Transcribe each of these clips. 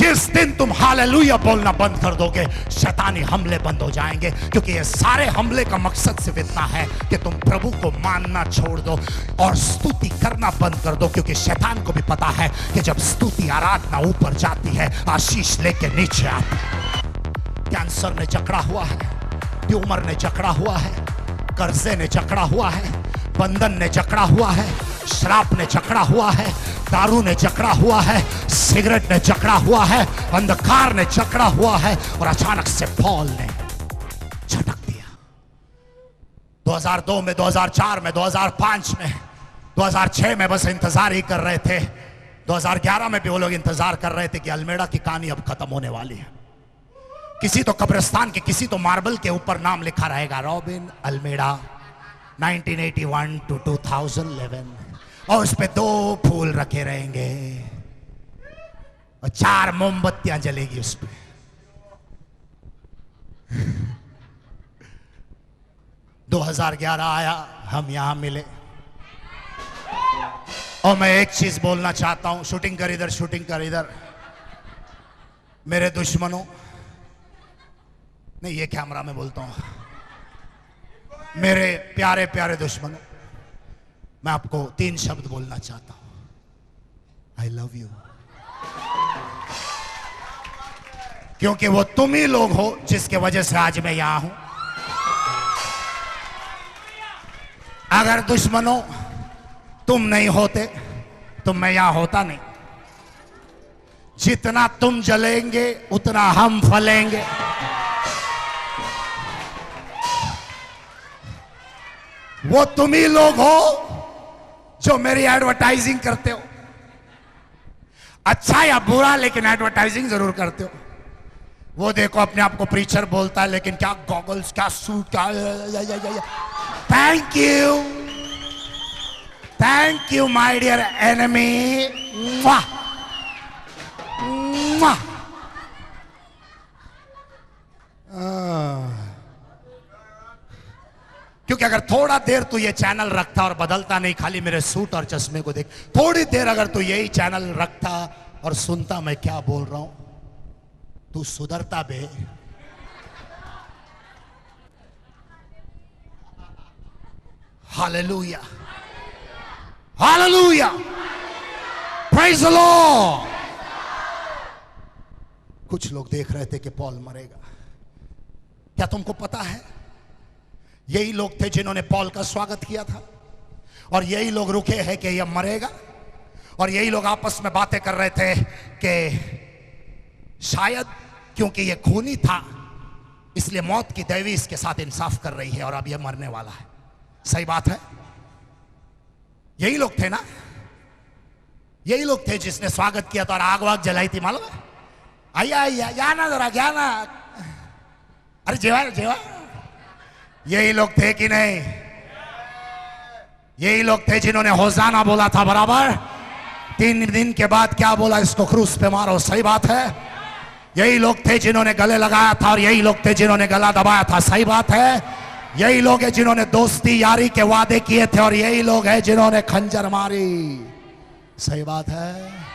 जिस दिन तुम हालेलुया बोलना बंद कर दोगे, शैतानी हमले बंद हो जाएंगे। क्योंकि ये सारे हमले का मकसद सिर्फ इतना है कि तुम प्रभु को मानना छोड़ दो और स्तुति करना बंद कर दो। क्योंकि शैतान को भी पता है कि जब स्तुति आराधना ऊपर जाती है, आशीष लेके नीचे आती है। कैंसर ने जकड़ा हुआ है, ट्यूमर ने जकड़ा हुआ है, कर्जे ने जकड़ा हुआ है, बंधन ने जकड़ा हुआ है, शराब ने जकड़ा हुआ है, दारू ने जकड़ा हुआ है, सिगरेट ने जकड़ा हुआ है, अंधकार ने जकड़ा हुआ है। और अचानक से पॉल ने झटक दिया। 2002 में, 2004 में, 2005 में, 2006 में बस इंतजार ही कर रहे थे। 2011 में भी वो लोग इंतजार कर रहे थे कि अल्मेडा की कहानी अब खत्म होने वाली है। किसी तो कब्रिस्तान के, किसी तो मार्बल के ऊपर नाम लिखा रहेगा, रॉबिन अल्मेडा 1981 to 2011, और उस पे 2 फूल रखे रहेंगे और 4 मोमबत्तियां जलेगी उस पे। — 2011 आया, हम यहां मिले। और मैं एक चीज बोलना चाहता हूं, शूटिंग कर इधर, शूटिंग कर इधर। मेरे दुश्मनों, नहीं ये कैमरा में बोलता हूं, मेरे प्यारे प्यारे दुश्मनों, मैं आपको 3 शब्द बोलना चाहता हूं। I love you. क्योंकि वो तुम ही लोग हो जिसके वजह से आज मैं यहां हूं। अगर दुश्मनों तुम नहीं होते तो मैं यहां होता नहीं। जितना तुम जलेंगे उतना हम फलेंगे। वो तुम ही लोग हो जो मेरी एडवर्टाइजिंग करते हो, अच्छा या बुरा, लेकिन एडवर्टाइजिंग जरूर करते हो। वो देखो अपने आप को प्रीचर बोलता है, लेकिन क्या गॉगल्स, क्या सूट, क्या thank you, thank you my dear enemy. क्योंकि अगर थोड़ा देर तू ये चैनल रखता और बदलता नहीं, खाली मेरे सूट और चश्मे को देख, थोड़ी देर अगर तू यही चैनल रखता और सुनता मैं क्या बोल रहा हूं, तू सुधरता बे। Hallelujah, hallelujah, praise the Lord. कुछ लोग देख रहे थे कि पॉल मरेगा। क्या तुमको पता है, यही लोग थे जिन्होंने पॉल का स्वागत किया था, और यही लोग रुके हैं कि यह मरेगा। और यही लोग आपस में बातें कर रहे थे कि शायद क्योंकि यह खूनी था इसलिए मौत की देवी इसके साथ इंसाफ कर रही है और अब यह मरने वाला है। सही बात है, यही लोग थे ना, यही लोग थे जिसने स्वागत किया था और आग वाग जलाई थी, मालूम है? आइया आइया, जाना जरा, जाना, अरे जेवा जेवा। यही लोग थे कि नहीं? यही लोग थे जिन्होंने होसाना बोला था, बराबर। 3 दिन के बाद क्या बोला? इसको क्रूस पे मारो। सही बात है। यही लोग थे जिन्होंने गले लगाया था और यही लोग थे जिन्होंने गला दबाया था। सही बात है। यही लोग हैं जिन्होंने दोस्ती यारी के वादे किए थे और यही लोग हैं जिन्होंने खंजर मारी। सही बात है।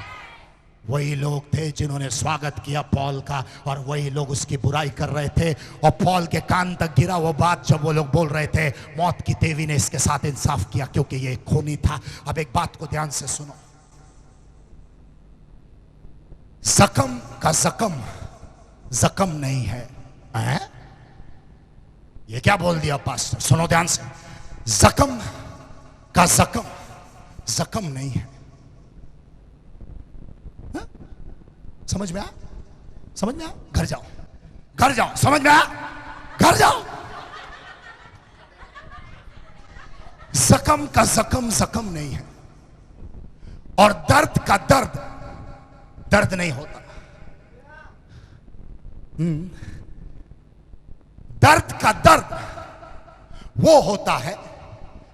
वही लोग थे जिन्होंने स्वागत किया पॉल का और वही लोग उसकी बुराई कर रहे थे। और पॉल के कान तक गिरा वो बात जब वो लोग बोल रहे थे मौत की देवी ने इसके साथ इंसाफ किया क्योंकि ये खूनी था। अब एक बात को ध्यान से सुनो, जख्म का जख्म जख्म नहीं है। ये क्या बोल दिया पास्टर? सुनो ध्यान से, जख्म का जख्म जख्म नहीं है। समझ में आया? समझ में आया? घर जाओ, घर जाओ। समझ में आया? घर जाओ। जख्म का जख्म जख्म नहीं है और दर्द का दर्द दर्द नहीं होता। दर्द का दर्द वो होता है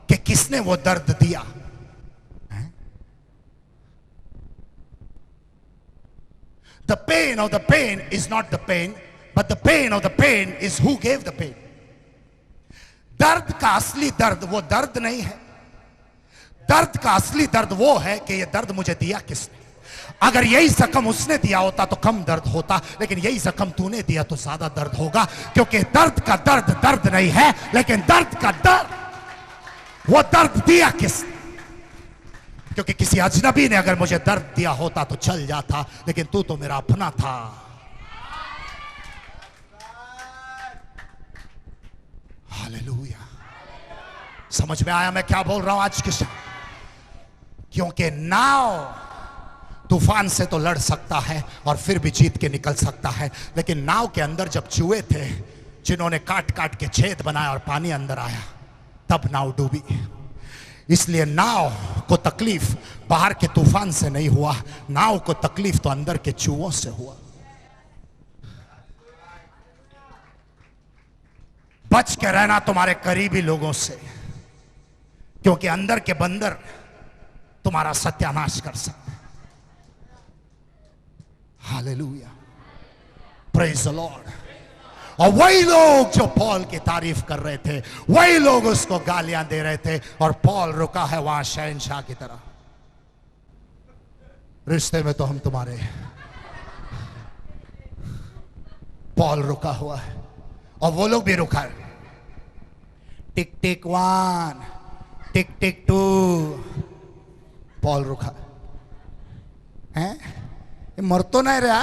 कि किसने वो दर्द दिया। The pain of the pain is not the pain, but the pain of the pain is who gave the pain. दर्द का असली दर्द वो दर्द नहीं है। दर्द का असली दर्द वो है कि ये दर्द मुझे दिया किसने। अगर यही जख्म उसने दिया होता तो कम दर्द होता, लेकिन यही जख्म तूने दिया तो ज्यादा दर्द होगा, क्योंकि दर्द का दर्द दर्द नहीं है, लेकिन दर्द का दर्द वो दर्द दिया किस, क्योंकि किसी अजनबी ने अगर मुझे दर्द दिया होता तो चल जाता, लेकिन तू तो मेरा अपना था। हालेलुया। समझ में आया मैं क्या बोल रहा हूं आज के साथ? क्योंकि नाव तूफान से तो लड़ सकता है और फिर भी जीत के निकल सकता है, लेकिन नाव के अंदर जब चूहे थे जिन्होंने काट काट के छेद बनाया और पानी अंदर आया, तब नाव डूबी। इसलिए नाव को तकलीफ बाहर के तूफान से नहीं हुआ, नाव को तकलीफ तो अंदर के चूहों से हुआ। बच के रहना तुम्हारे करीबी लोगों से, क्योंकि अंदर के बंदर तुम्हारा सत्यानाश कर सकते। Hallelujah, praise the Lord. और वही लोग जो पॉल की तारीफ कर रहे थे, वही लोग उसको गालियां दे रहे थे, और पॉल रुका है वहां शहंशाह की तरह। रिश्ते में तो हम तुम्हारे, पॉल रुका हुआ है और वो लोग भी रुका है। टिक टिक 1, टिक टिक 2, पॉल रुका है। ये मर तो नहीं रहा।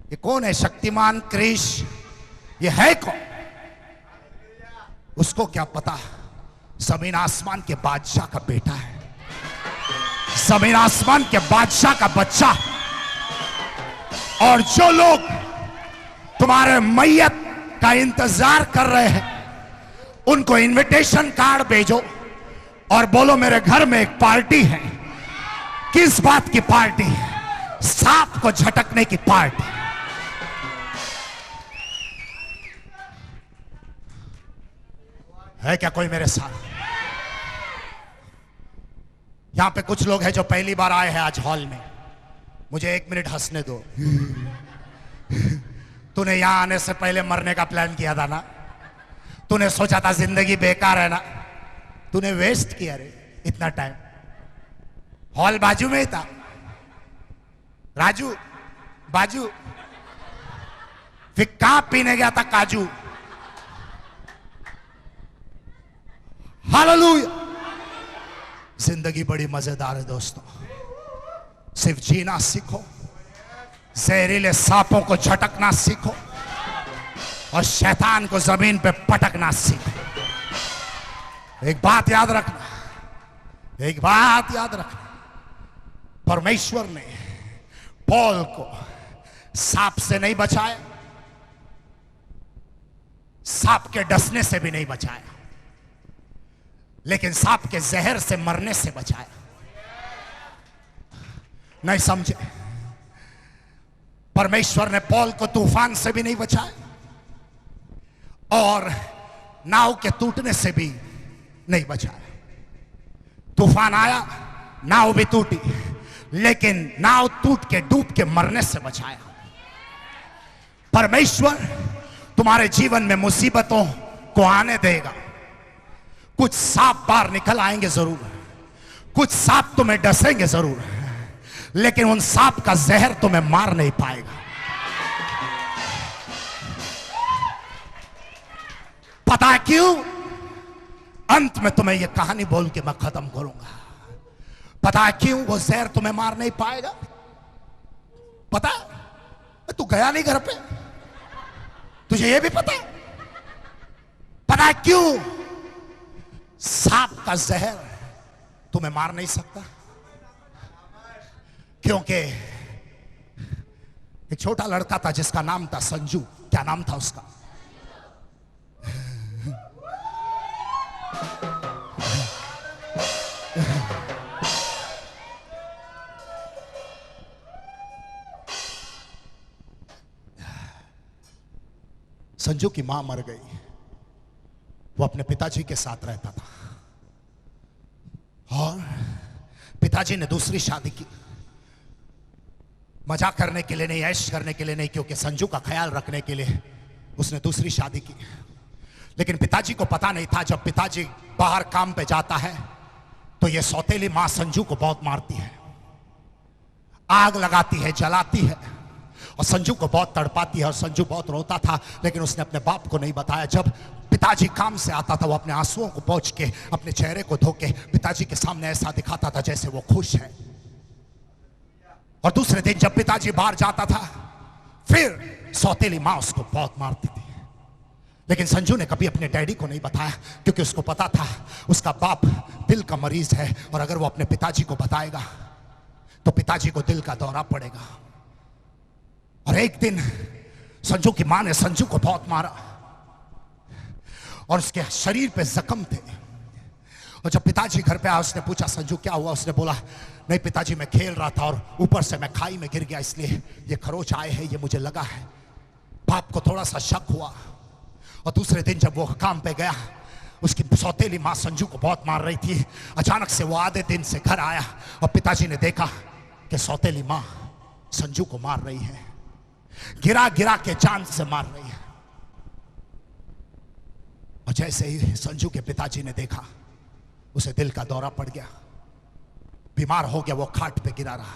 ये कौन है? शक्तिमान क्रिश, ये है कौन? उसको क्या पता जमीन आसमान के बादशाह का बेटा है, जमीन आसमान के बादशाह का बच्चा। और जो लोग तुम्हारे मैयत का इंतजार कर रहे हैं, उनको इनविटेशन कार्ड भेजो और बोलो मेरे घर में एक पार्टी है। किस बात की पार्टी? सांप को झटकने की पार्टी। है क्या कोई मेरे साथ? यहां पे कुछ लोग हैं जो पहली बार आए हैं आज हॉल में। मुझे 1 मिनट हंसने दो। तूने यहां आने से पहले मरने का प्लान किया था ना? तूने सोचा था जिंदगी बेकार है ना? तूने वेस्ट किया रे इतना टाइम। हॉल बाजू में ही था, राजू बाजू। फिर कहां पीने गया था काजू? हालेलुया। जिंदगी बड़ी मजेदार है दोस्तों। सिर्फ जीना सीखो, जहरीले सांपों को झटकना सीखो और शैतान को जमीन पे पटकना सीखो। एक बात याद रखना, एक बात याद रखना, परमेश्वर ने पॉल को सांप से नहीं बचाया, सांप के डसने से भी नहीं बचाया, लेकिन सांप के जहर से मरने से बचाया। नहीं समझे? परमेश्वर ने पॉल को तूफान से भी नहीं बचाया और नाव के टूटने से भी नहीं बचाया। तूफान आया, नाव भी टूटी, लेकिन नाव टूट के डूब के मरने से बचाया। परमेश्वर तुम्हारे जीवन में मुसीबतों को आने देगा। कुछ सांप बाहर निकल आएंगे जरूर, कुछ सांप तुम्हें डसेंगे जरूर, लेकिन उन सांप का जहर तुम्हें मार नहीं पाएगा। पता है क्यों? अंत में तुम्हें यह कहानी बोल के मैं खत्म करूंगा। पता है क्यों वो जहर तुम्हें मार नहीं पाएगा? पता है? तू गया नहीं घर पे, तुझे यह भी पता है? पता है क्यों सांप का जहर तुम्हें मार नहीं सकता? क्योंकि एक छोटा लड़का था जिसका नाम था संजू। क्या नाम था उसका? संजू की मां मर गई। वो अपने पिताजी के साथ रहता था और पिताजी ने दूसरी शादी की। मजाक करने के लिए नहीं, ऐश करने के लिए नहीं, क्योंकि संजू का ख्याल रखने के लिए उसने दूसरी शादी की। लेकिन पिताजी को पता नहीं था, जब पिताजी बाहर काम पे जाता है तो ये सौतेली मां संजू को बहुत मारती है। आग लगाती है, जलाती है और संजू को बहुत तड़पाती है और संजू बहुत रोता था, लेकिन उसने अपने बाप को नहीं बताया। जब पिताजी काम से आता था वो अपने आंसुओं को पोंछ के अपने चेहरे को धो के पिताजी के सामने ऐसा दिखाता था जैसे वो खुश है। और दूसरे दिन जब पिताजी बाहर जाता था फिर सौतेली मां उसको बहुत मारती थी, लेकिन संजू ने कभी अपने डैडी को नहीं बताया क्योंकि उसको पता था उसका बाप दिल का मरीज है और अगर वो अपने पिताजी को बताएगा तो पिताजी को दिल का दौरा पड़ेगा। और एक दिन संजू की मां ने संजू को बहुत मारा और उसके शरीर पे जख्म थे। और जब पिताजी घर पे आया उसने पूछा संजू क्या हुआ? उसने बोला नहीं पिताजी मैं खेल रहा था और ऊपर से मैं खाई में गिर गया इसलिए ये खरोच आए हैं, ये मुझे लगा है। बाप को थोड़ा सा शक हुआ और दूसरे दिन जब वो काम पे गया उसकी सौतेली मां संजू को बहुत मार रही थी। अचानक से वो आधे दिन से घर आया और पिताजी ने देखा कि सौतेली मां संजू को मार रही है, गिरा गिरा के जान से मार रही है। और जैसे ही संजू के पिताजी ने देखा उसे दिल का दौरा पड़ गया, बीमार हो गया, वो खाट पे गिरा रहा।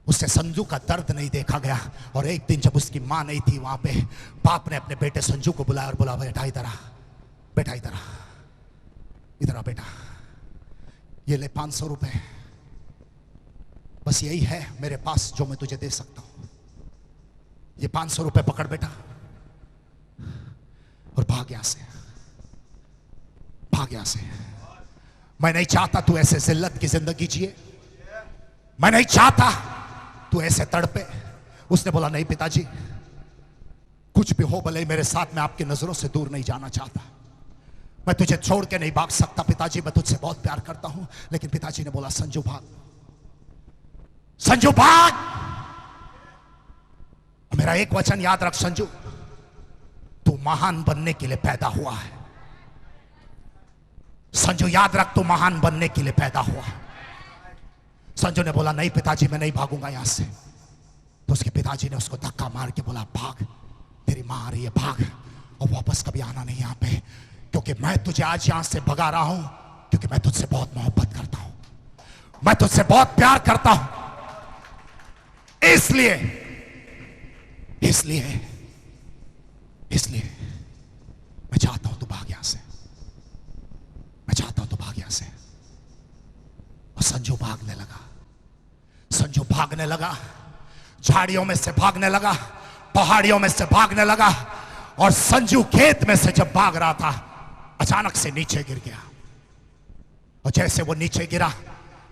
उससे संजू का दर्द नहीं देखा गया। और एक दिन जब उसकी मां नहीं थी वहां पे, बाप ने अपने बेटे संजू को बुलाया और बोला बेटा इधर आ, बेटा इधर आ, इधर आ बेटा, ये ले 500 रुपए, बस यही है मेरे पास जो मैं तुझे दे सकता हूं। ये 500 रुपए पकड़ बेटा और भाग यहां से, भाग यहां से। मैं नहीं चाहता तू ऐसे जिल्लत की जिंदगी जिए, मैं नहीं चाहता तू ऐसे तड़पे। उसने बोला नहीं पिताजी, कुछ भी हो भले मेरे साथ, मैं आपकी नजरों से दूर नहीं जाना चाहता, मैं तुझे छोड़ के नहीं भाग सकता पिताजी, मैं तुझसे बहुत प्यार करता हूं। लेकिन पिताजी ने बोला संजू भाग, संजू भाग। मेरा एक वचन याद रख संजू, तू महान बनने के लिए पैदा हुआ है। संजू याद रख, तू महान बनने के लिए पैदा हुआ है। संजू ने बोला नहीं पिताजी मैं नहीं भागूंगा यहां से। तो उसके पिताजी ने उसको धक्का मार के बोला भाग, तेरी मां आ रही है, भाग और वापस कभी आना नहीं यहां पे, क्योंकि मैं तुझे आज यहां से भगा रहा हूं क्योंकि मैं तुझसे बहुत मोहब्बत करता हूं, मैं तुझसे बहुत प्यार करता हूं। इसलिए इसलिए इसलिए मैं चाहता हूं तू भाग यहां से, मैं चाहता हूं तू भाग यहां से। और संजू भागने लगा, संजू भागने लगा, झाड़ियों में से भागने लगा, पहाड़ियों में से भागने लगा। और संजू खेत में से जब भाग रहा था अचानक से नीचे गिर गया। और जैसे वो नीचे गिरा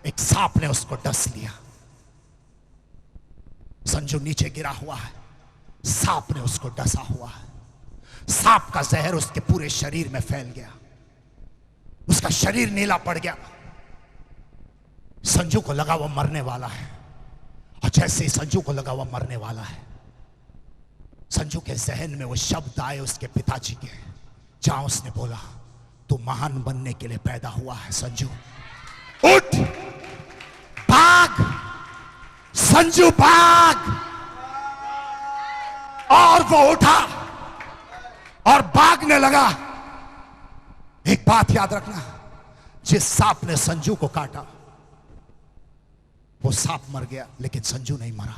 एक सांप ने उसको डस लिया। संजू नीचे गिरा हुआ है, सांप ने उसको डसा हुआ है। सांप का जहर उसके पूरे शरीर में फैल गया, उसका शरीर नीला पड़ गया। संजू को लगा वो मरने वाला है। और जैसे ही संजू को लगा वो मरने वाला है, संजू के जहन में वो शब्द आए उसके पिताजी के, जहां उसने बोला तू महान बनने के लिए पैदा हुआ है संजू, उठ भाग, संजू भाग। और वो उठा और भागने लगा। एक बात याद रखना, जिस सांप ने संजू को काटा वो सांप मर गया लेकिन संजू नहीं मरा।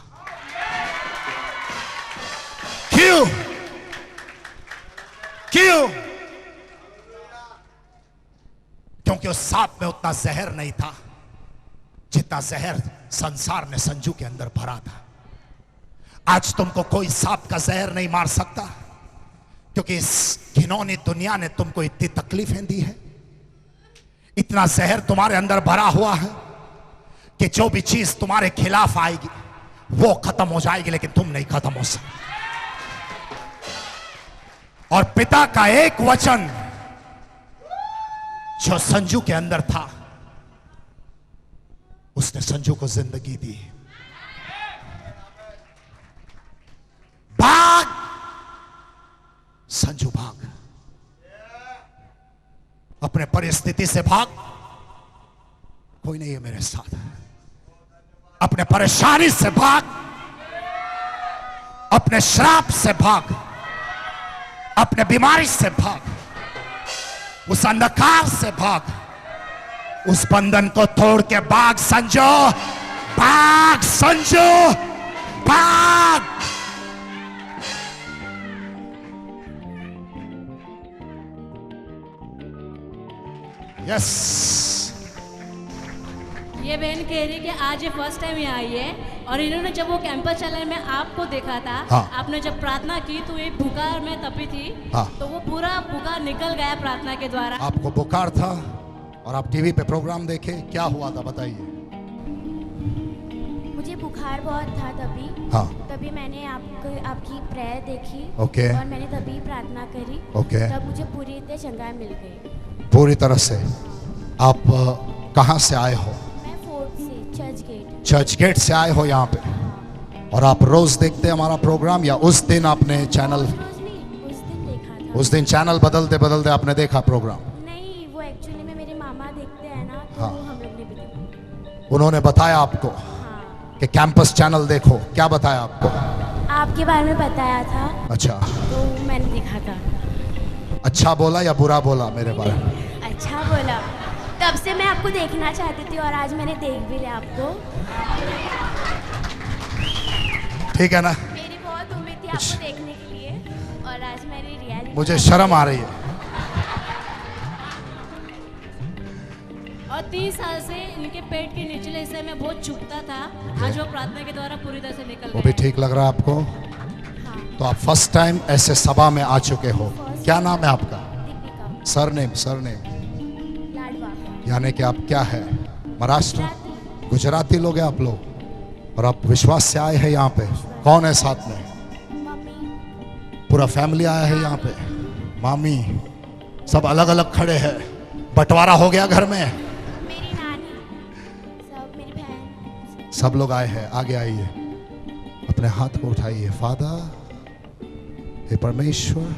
क्यों? क्यों? क्योंकि उस सांप में उतना जहर नहीं था जितना जहर संसार ने संजू के अंदर भरा था। आज तुमको कोई सांप का जहर नहीं मार सकता क्योंकि इस घिनौनी दुनिया ने तुमको इतनी तकलीफें दी है, इतना जहर तुम्हारे अंदर भरा हुआ है कि जो भी चीज तुम्हारे खिलाफ आएगी वो खत्म हो जाएगी लेकिन तुम नहीं खत्म हो सकते। और पिता का एक वचन जो संजू के अंदर था उसने संजू को जिंदगी दी। भाग संजू भाग, अपने परिस्थिति से भाग, कोई नहीं है मेरे साथ। अपने परेशानी से भाग, अपने श्राप से भाग, अपने बीमारी से भाग, उस अंधकार से भाग, उस बंधन को तोड़ के भाग संजो, भाग संजू, भाग। यस। ये बहन कह रही कि आज ये फर्स्ट टाइम यहाँ आई है और इन्होंने जब वो कैंपस चैनल में आपको देखा था, हाँ। आपने जब प्रार्थना की तो एक बुखार में तपी थी, हाँ। तो वो पूरा बुखार निकल गया प्रार्थना के द्वारा। आपको बुखार था और आप टीवी पे प्रोग्राम देखे, क्या हुआ था बताइए। मुझे बुखार बहुत था तभी। हाँ। तभी मैंने आपकी प्रेयर देखी। ओके। और मैंने तभी प्रार्थना करी। ओके। तब मुझे पूरी तरह चंगाई मिल गई। पूरी तरह से। आप कहाँ से आए हो? मैं फोर्ट से, चर्च गेट। चर्च गेट से आए हो यहाँ पे? और आप रोज देखते हैं हमारा प्रोग्राम या उस दिन आपने चैनल? रोज नहीं, उस दिन देखा था। उस दिन चैनल बदलते बदलते आपने देखा प्रोग्राम? नहीं, वो एक्चुअली में मेरे मामा देखते हैं ना, तो हाँ। हम लोग ने भी देखा। उन्होंने बताया आपको हाँ। कि कैंपस चैनल देखो? क्या बताया आपको? आपके बारे में बताया था। अच्छा। तो मैंने देखा था। अच्छा बोला या बुरा बोला मेरे बारे में? अच्छा बोला। तब से मैं आपको देखना चाहती थी और आज मैंने देख भी लिया आपको। ठीक है ना? मेरी बहुत उम्मीद थी आपको देखने के लिए और आज मेरी रियलिटी। मुझे शर्म आ रही है। और 30 साल से इनके पेट के निचले हिस्से में बहुत चुभता था, आज वो प्रार्थना के द्वारा पूरी तरह से निकल वो भी गया। ठीक लग रहा है आपको? हाँ। तो आप फर्स्ट टाइम ऐसे सभा में आ चुके हो। क्या नाम है आपका? दीपिका सरनेम? सरनेम लाडवा। यानी कि आप क्या है? महाराष्ट्र? गुजराती। गुजराती लोग हैं आप लोग और आप विश्वास से आए हैं यहाँ पे? कौन है साथ में? मम्मी। पूरा फैमिली आया है यहाँ पे? मामी? सब अलग अलग खड़े हैं, बंटवारा हो गया घर में? मेरी नानी, सब मेरी बहन। सब लोग आए हैं। आगे आइए, अपने हाथ को उठाइए। फादर, हे परमेश्वर,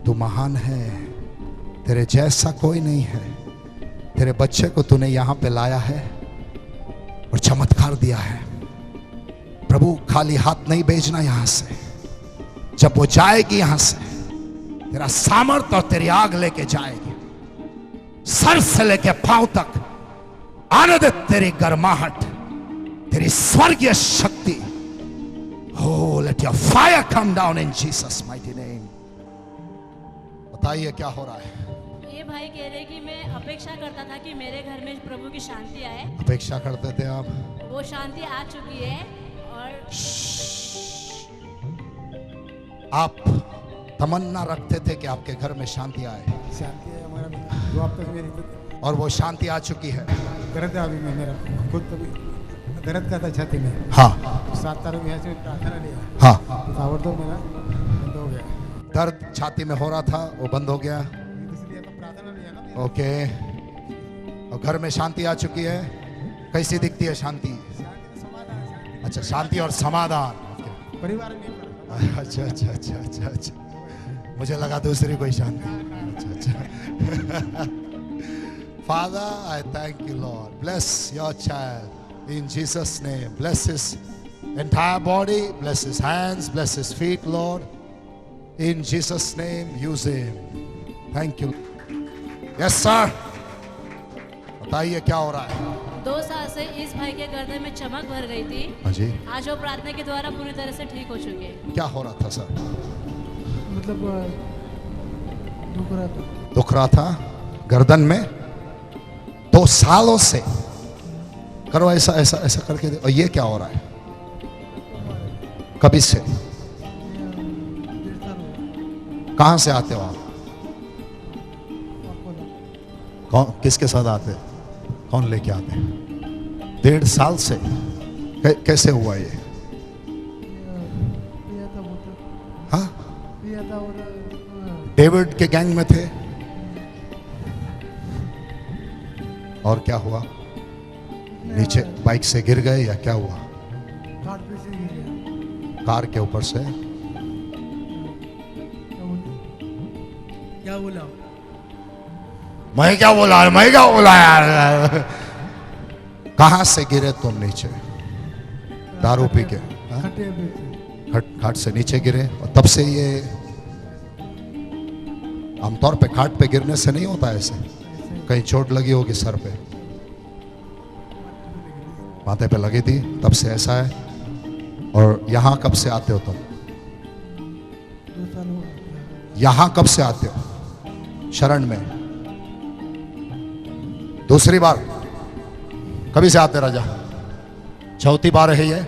तू महान है, तेरे जैसा कोई नहीं है। तेरे बच्चे को तूने यहाँ पे लाया है और चमत्कार दिया है। प्रभु, खाली हाथ नहीं भेजना यहाँ से। जब वो जाएगी यहाँ से, तेरा सामर्थ और तेरी आग लेके जाएगी, सर से लेके पांव तक आने दे तेरी गर्माहट, तेरी स्वर्गीय शक्ति। Oh, let your fire come down in Jesus' mighty name. बताइए क्या हो रहा है? ये भाई कह रहे कि मैं अपेक्षा करता था कि मेरे घर में प्रभु की शांति आए, अपेक्षा करते थे आप? वो शांति आ चुकी है। और आप तमन्ना रखते थे कि आपके घर में शांति आए शांति है हमारा 2 हफ्ते से मेरी तो और वो शांति आ चुकी है। दर्द है अभी में मेरा खुद तो दर्द का था छाती में। हाँ 7 तारीख में ऐसे प्रार्थना लिया, हाँ। ताबड़तोड़ मेरा बंद हो गया। दर्द छाती में हो रहा था, वो बंद हो गया। इसलिए तो प्रार्थना लिया ना। ओके। और घर में शांति आ चुकी है। कैसी दिखती है शांति? अच्छा, शांति और समाधान। परिवार में अच्छा अच्छा अच्छा अच्छा अच्छा, मुझे लगा दूसरी कोई शांति। अच्छा अच्छा। Father, I thank you, Lord. Bless your child in Jesus' name. Bless his entire body, bless his hands, bless his feet, Lord. In Jesus' name, use him. Thank you. Yes, sir. बताइए क्या हो रहा है? 2 साल से इस भाई के गर्दन में चमक भर गई थी, हाँ जी। आज वो प्रार्थना के द्वारा पूरी तरह से ठीक हो चुके हैं। क्या हो रहा था सर? मतलब दुख रहा था। दुख रहा था गर्दन में 2 सालों से। करो ऐसा ऐसा ऐसा करके दे। और ये क्या हो रहा है? कभी से? कहाँ से आते हो आप? कौन किसके साथ आते? कौन लेके आते? 1.5 साल से? कैसे हुआ ये? हाँ, डेविड के गैंग में थे और क्या हुआ? नीचे बाइक से गिर गए या क्या हुआ? कार के ऊपर से? क्या बोला? मैं क्या बोला यार? कहां से गिरे तुम नीचे? दारू पी के? हाँ? घाट से नीचे गिरे और तब से ये आमतौर पे घाट पे गिरने से नहीं होता ऐसे? कहीं चोट लगी होगी सर पे? माथे पे लगी थी, तब से ऐसा है। और यहाँ कब से आते हो तुम? 2 साल हो गया। यहाँ कब से आते हो शरण में? दूसरी बार? कभी से आते राजा? चौथी बार है ये।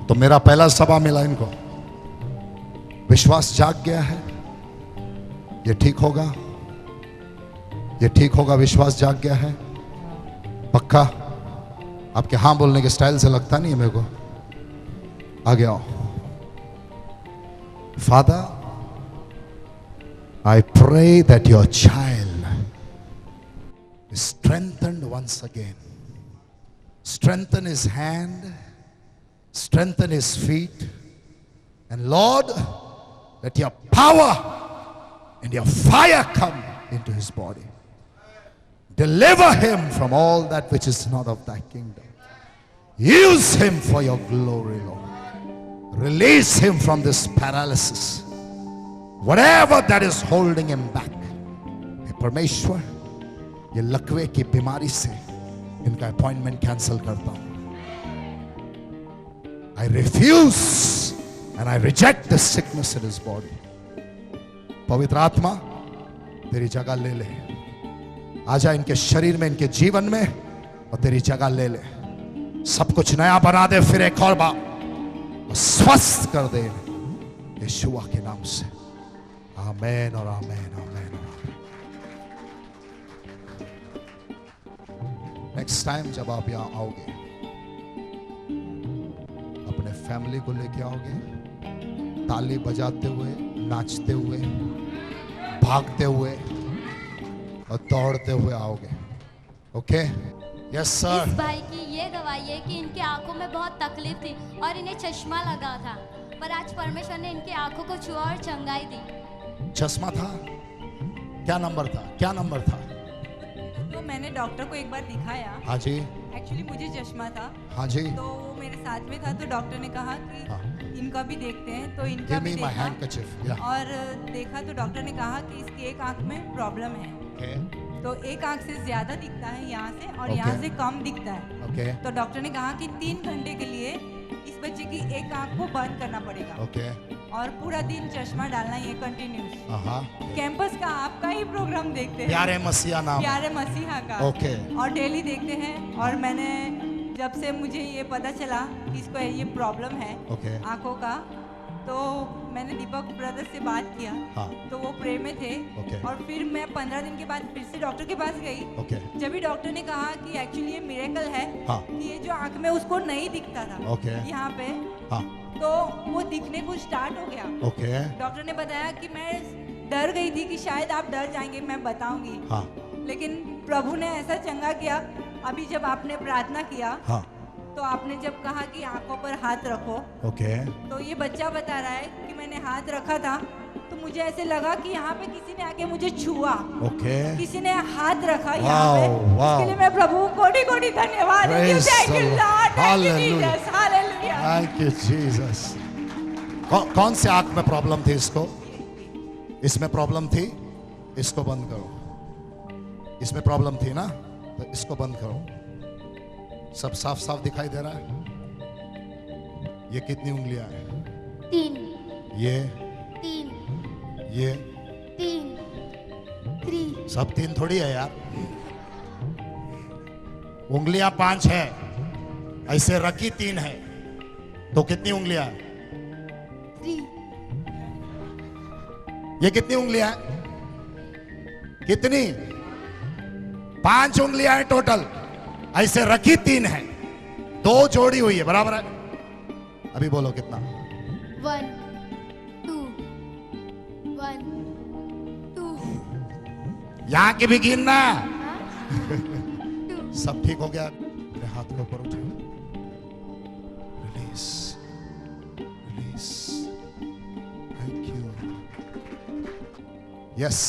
तो मेरा पहला सभा मिला इनको, विश्वास जाग गया है, ये ठीक होगा, ये ठीक होगा, विश्वास जाग गया है पक्का। आपके हाँ बोलने के स्टाइल से लगता नहीं है मेरे को। आगे आओ। Father, I pray that your child is strengthened once again. Strengthen his hand, strengthen his feet, and Lord, let your power and your fire come into his body. Deliver him from all that which is not of thy kingdom. Use him for your glory, Lord. Release him from this paralysis. Whatever that is holding him back. हे परमेश्वर, ये लकवे की बीमारी से इनका appointment cancel करता हूं। I refuse and I reject the sickness in his body. पवित्र आत्मा तेरी जगह ले ले, आजा इनके शरीर में, इनके जीवन में, और तेरी जगह ले ले। सब कुछ नया बना दे फिर एक और बार, और स्वस्थ कर दे यीशुआ के नाम से। आमेन और आमेन, आमेन और आमेन। नेक्स्ट टाइम जब आप यहां आओगे, अपने फैमिली को लेके आओगे, ताली बजाते हुए, नाचते हुए, भागते हुए और दौड़ते हुए आओगे। ओके? Yes sir. इस भाई की ये गवाही है कि इनकी आंखों में बहुत तकलीफ थी और इन्हें चश्मा लगा था, पर आज परमेश्वर ने इनकी आंखों को छुआ और चंगाई दी। चश्मा था? क्या नंबर था? क्या नंबर था? तो मैंने डॉक्टर को एक बार दिखाया। हाँ जी। एक्चुअली मुझे चश्मा था। हाँ जी। तो वो मेरे साथ में था, तो डॉक्टर ने कहा कि हाँ। इनका भी देखते हैं, तो इनका Give भी me my देखा handkerchief. Yeah. और देखा तो डॉक्टर ने कहा कि इसकी एक आंख में प्रॉब्लम है। Okay. तो एक आंख से ज्यादा दिखता है यहाँ से, और Okay. यहाँ से कम दिखता है। Okay. तो डॉक्टर ने कहा कि 3 घंटे के लिए इस बच्चे की एक आंख को बंद करना पड़ेगा, Okay. और पूरा दिन चश्मा डालना है कंटिन्यूस। हाँ। कैंपस का आपका ही प्रोग्राम देखते हैं, प्यारे मसीहा नाम। प्यारे मसीहा का। Okay. और डेली देखते हैं। और मैंने जब से मुझे ये पता चला कि इसको ये प्रॉब्लम है Okay. आंखों का, तो मैंने दीपक ब्रदर से बात किया। हाँ। तो वो प्रे में थे। Okay. और फिर मैं 15 दिन के बाद फिर से डॉक्टर के पास गई। Okay. जब भी डॉक्टर ने कहा कि एक्चुअली ये मिरेकल है, हाँ। कि ये जो आंख में उसको नहीं दिखता था Okay. यहाँ पे, हाँ। तो वो दिखने को स्टार्ट हो गया। Okay. डॉक्टर ने बताया कि मैं डर गई थी कि शायद आप डर जाएंगे, मैं बताऊंगी। हाँ। लेकिन प्रभु ने ऐसा चंगा किया। अभी जब आपने प्रार्थना किया, हाँ। तो आपने जब कहा कि आंखों पर हाथ रखो, Okay. तो ये बच्चा बता रहा है कि मैंने हाथ रखा था, तो मुझे ऐसे लगा कि यहाँ पे किसी ने आके मुझे छुआ, Okay. किसी ने हाथ रखा यहाँ पे। Wow. इसके लिए मैं प्रभु को कोटि धन्यवाद देती हूँ। Praise Thank you, the Lord. Lord. Thank you, Hallelujah. Jesus. Hallelujah. Thank you, Jesus. कौन से आंख में प्रॉब्लम थी इसको? इसमें प्रॉब्लम थी, इसको बंद करो। इसमें प्रॉब्लम थी ना, तो इसको बंद करो। सब साफ साफ दिखाई दे रहा है? ये कितनी उंगलियां हैं? 3 ये 3 ये 3 सब 3 थोड़ी है यार। उंगलियां 5 है, ऐसे रखी 3 है, तो कितनी उंगलियां हैं? 3 ये कितनी उंगलियां हैं? कितनी? 5 उंगलियां हैं टोटल, ऐसे रखी 3 है, 2 जोड़ी हुई है, बराबर है? अभी बोलो कितना? 1 2 1 2। यहां की भी गिनना। 2 सब ठीक हो गया? मेरे हाथ को ऊपर उठाओ। Release, release. Thank you. Yes.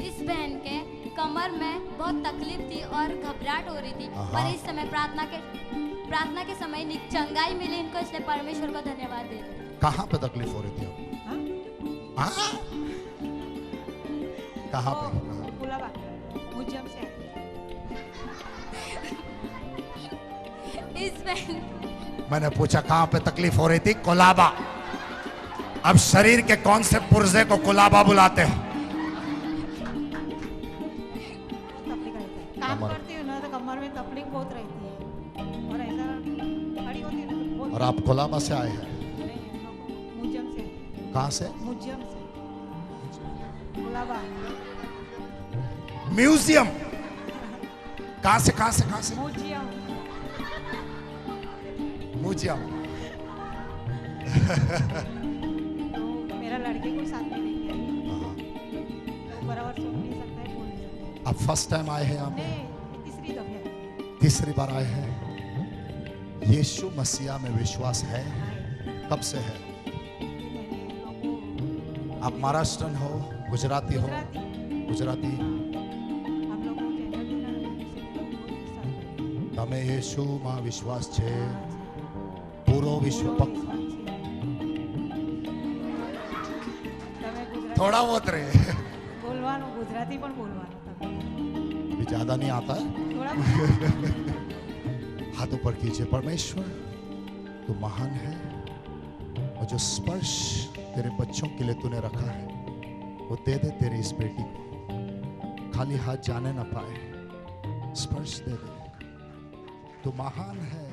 इस बहन के कमर में बहुत तकलीफ थी और घबराहट हो रही थी, पर इस समय प्रार्थना के समय चंगाई मिली इनको, इसलिए परमेश्वर को धन्यवाद दे रहे हैं। कहाँ पे तकलीफ हो रही थी अब? हाँ? कहाँ पे? इस बहन मैंने पूछा कहां पे तकलीफ हो रही थी? कोलाबा। अब शरीर के कौन से पुर्जे को कोलाबा बुलाते हो? तकलीफ रहता है, काम कमर। करती हूँ ना तो कमर में तकलीफ बहुत रहती है और ऐसा खड़ी होती है ना तो बहुत। और आप कोलाबा से आए हैं? म्यूजियम से। कहां से? म्यूजियम से गुलाबा। म्यूजियम। कहां से कहां से कहां से? म्यूजियम। म्यूजियम। तो मेरा लड़के को साथ में नहीं गया, तो बराबर सुन नहीं सकता है, बोल नहीं सकता है। आप फर्स्ट टाइम आए हैं यहाँ पे? नहीं, तीसरी दफा है। तीसरी बार आए हैं। यीशु मसीहा में विश्वास है? कब से है? मैंने लोगों आप महाराष्ट्रन हो, गुजराती हो? गुजराती। हम लोग को चैनल देना તમે યેશુમાં વિશ્વાસ છે? પૂરો વિશ્વ थोड़ा बहुत रे, बोलवानो गुजराती पण बोलवानो તમે अभी ज्यादा नहीं आता है। थोड़ा हाथ ऊपर कीजिए। परमेश्वर तू महान है और जो स्पर्श तेरे बच्चों के लिए तूने रखा है वो दे दे तेरी इस बेटी को, खाली हाथ जाने ना पाए, स्पर्श दे दे। तू महान है।